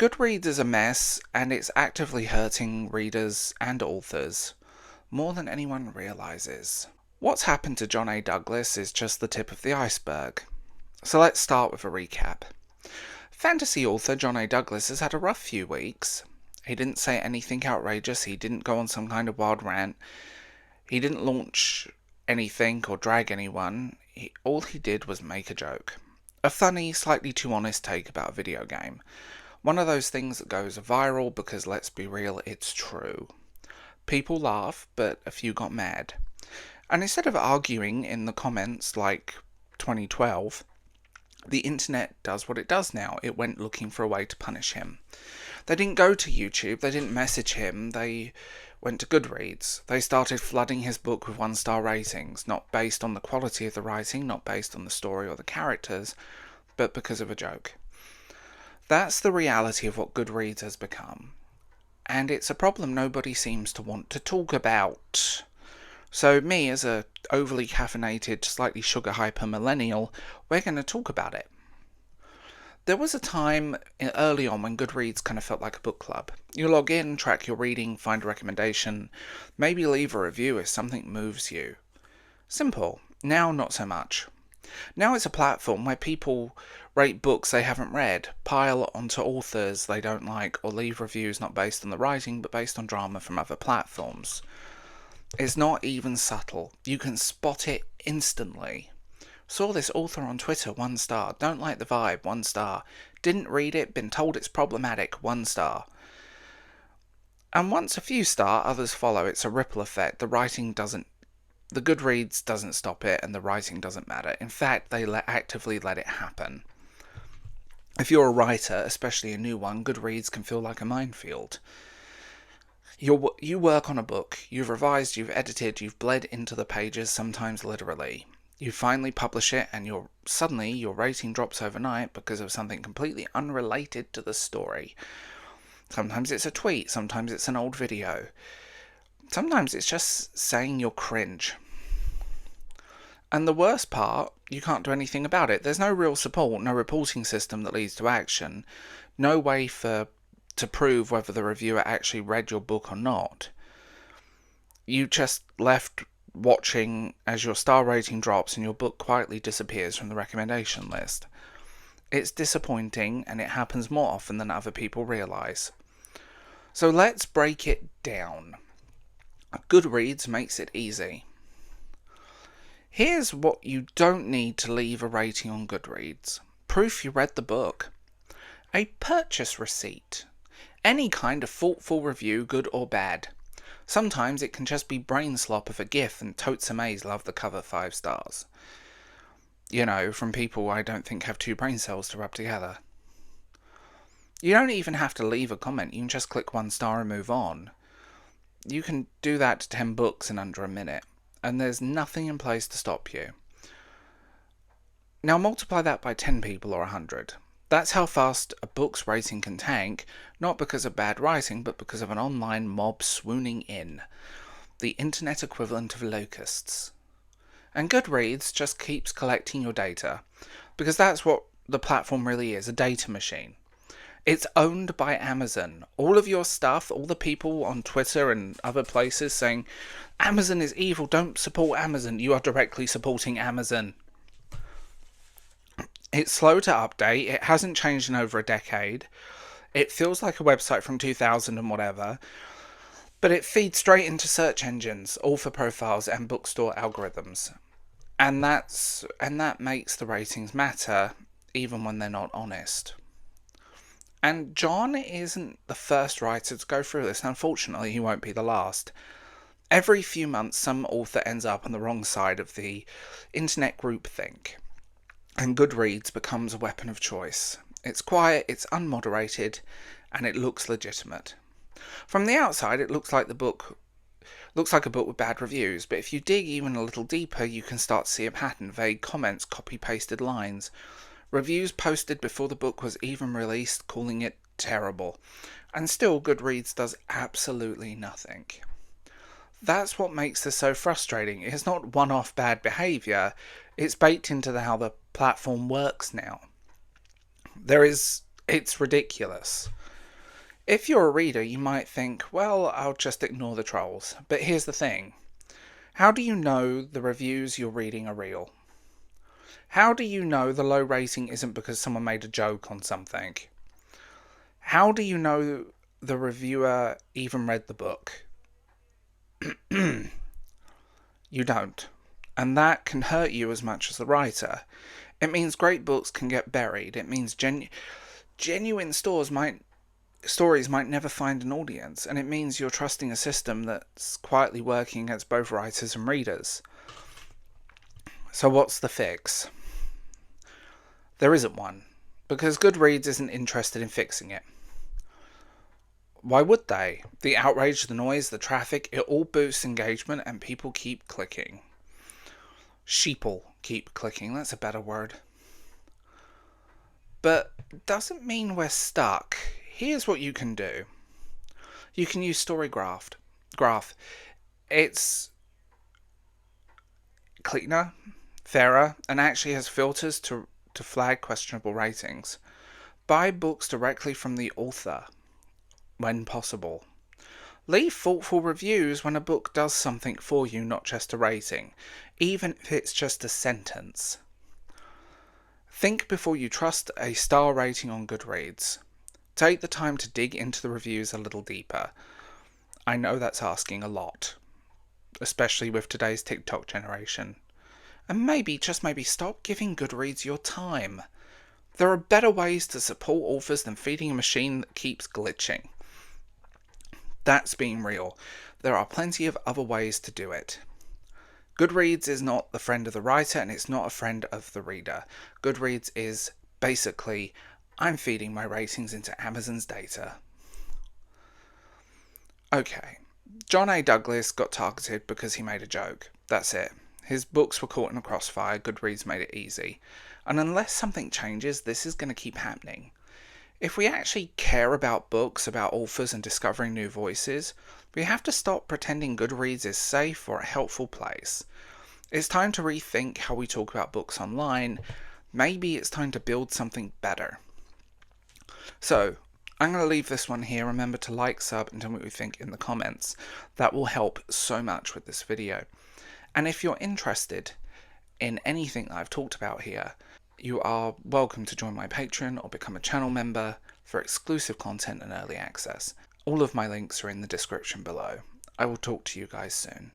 Goodreads is a mess, and it's actively hurting readers and authors more than anyone realises. What's happened to John A. Douglas is just the tip of the iceberg. So let's start with a recap. Fantasy author John A. Douglas has had a rough few weeks. He didn't say anything outrageous, he didn't go on some kind of wild rant, he didn't launch anything or drag anyone, all he did was make a joke. A funny, slightly too honest take about a video game. One of those things that goes viral because, let's be real, it's true. People laugh, but a few got mad. And instead of arguing in the comments like 2012, the internet does what it does now. It went looking for a way to punish him. They didn't go to YouTube, they didn't message him, they went to Goodreads. They started flooding his book with 1-star ratings, not based on the quality of the writing, not based on the story or the characters, but because of a joke. That's the reality of what Goodreads has become. And it's a problem nobody seems to want to talk about. So me, as a overly caffeinated, slightly sugar hyper millennial, we're going to talk about it. There was a time early on when Goodreads kind of felt like a book club. You log in, track your reading, find a recommendation, maybe leave a review if something moves you. Simple. Now, not so much. Now it's a platform where people rate books they haven't read, pile onto authors they don't like, or leave reviews not based on the writing but based on drama from other platforms. It's not even subtle. You can spot it instantly. Saw this author on Twitter, 1 star. Don't like the vibe, 1 star. Didn't read it, been told it's problematic, 1 star. And once a few star, others follow. It's a ripple effect. The Goodreads doesn't stop it, and the writing doesn't matter. In fact, they actively let it happen. If you're a writer, especially a new one, Goodreads can feel like a minefield. You work on a book, you've revised, you've edited, you've bled into the pages, sometimes literally. You finally publish it, and suddenly your rating drops overnight because of something completely unrelated to the story. Sometimes it's a tweet, sometimes it's an old video. Sometimes it's just saying you're cringe. And the worst part, you can't do anything about it. There's no real support, no reporting system that leads to action, no way to prove whether the reviewer actually read your book or not. You just left watching as your star rating drops and your book quietly disappears from the recommendation list. It's disappointing, and it happens more often than other people realise. So let's break it down. Goodreads makes it easy. Here's what you don't need to leave a rating on Goodreads. Proof you read the book. A purchase receipt. Any kind of thoughtful review, good or bad. Sometimes it can just be brain slop of a gif and totes amaze love the cover 5 stars. From people I don't think have 2 brain cells to rub together. You don't even have to leave a comment, you can just click 1 star and move on. You can do that to 10 books in under a minute, and there's nothing in place to stop you. Now multiply that by 10 people or 100. That's how fast a book's rating can tank, not because of bad writing, but because of an online mob swooning in. The internet equivalent of locusts. And Goodreads just keeps collecting your data, because that's what the platform really is, a data machine. It's owned by Amazon. All of your stuff, all the people on Twitter and other places saying, Amazon is evil, don't support Amazon. You are directly supporting Amazon. It's slow to update. It hasn't changed in over a decade. It feels like a website from 2000 and whatever. But it feeds straight into search engines, author profiles and bookstore algorithms. And that makes the ratings matter, even when they're not honest. And John isn't the first writer to go through this. Unfortunately, he won't be the last. Every few months, some author ends up on the wrong side of the internet groupthink. And Goodreads becomes a weapon of choice. It's quiet, it's unmoderated, and it looks legitimate. From the outside, it looks like a book with bad reviews, but if you dig even a little deeper, you can start to see a pattern. Vague comments, copy-pasted lines. Reviews posted before the book was even released, calling it terrible. And still, Goodreads does absolutely nothing. That's what makes this so frustrating. It's not one-off bad behaviour, it's baked into how the platform works now. It's ridiculous. If you're a reader, you might think, well, I'll just ignore the trolls. But here's the thing. How do you know the reviews you're reading are real? How do you know the low rating isn't because someone made a joke on something? How do you know the reviewer even read the book? You don't. And that can hurt you as much as the writer. It means great books can get buried. It means genuine stories might never find an audience, and it means you're trusting a system that's quietly working against both writers and readers. So what's the fix? There isn't one, because Goodreads isn't interested in fixing it. Why would they? The outrage, the noise, the traffic, it all boosts engagement and people keep clicking. Sheeple keep clicking, that's a better word. But doesn't mean we're stuck. Here's what you can do. You can use StoryGraph. It's cleaner, fairer, and actually has filters to flag questionable ratings. Buy books directly from the author when possible. Leave thoughtful reviews when a book does something for you, not just a rating, even if it's just a sentence. Think before you trust a star rating on Goodreads. Take the time to dig into the reviews a little deeper. I know that's asking a lot, especially with today's TikTok generation. And maybe, just maybe, stop giving Goodreads your time. There are better ways to support authors than feeding a machine that keeps glitching. That's being real. There are plenty of other ways to do it. Goodreads is not the friend of the writer, and it's not a friend of the reader. Goodreads is basically, I'm feeding my ratings into Amazon's data. Okay, John A. Douglas got targeted because he made a joke. That's it. His books were caught in a crossfire, Goodreads made it easy. And unless something changes, this is going to keep happening. If we actually care about books, about authors and discovering new voices, we have to stop pretending Goodreads is safe or a helpful place. It's time to rethink how we talk about books online. Maybe it's time to build something better. So, I'm going to leave this one here. Remember to like, sub, and tell me what you think in the comments. That will help so much with this video. And if you're interested in anything that I've talked about here, you are welcome to join my Patreon or become a channel member for exclusive content and early access. All of my links are in the description below. I will talk to you guys soon.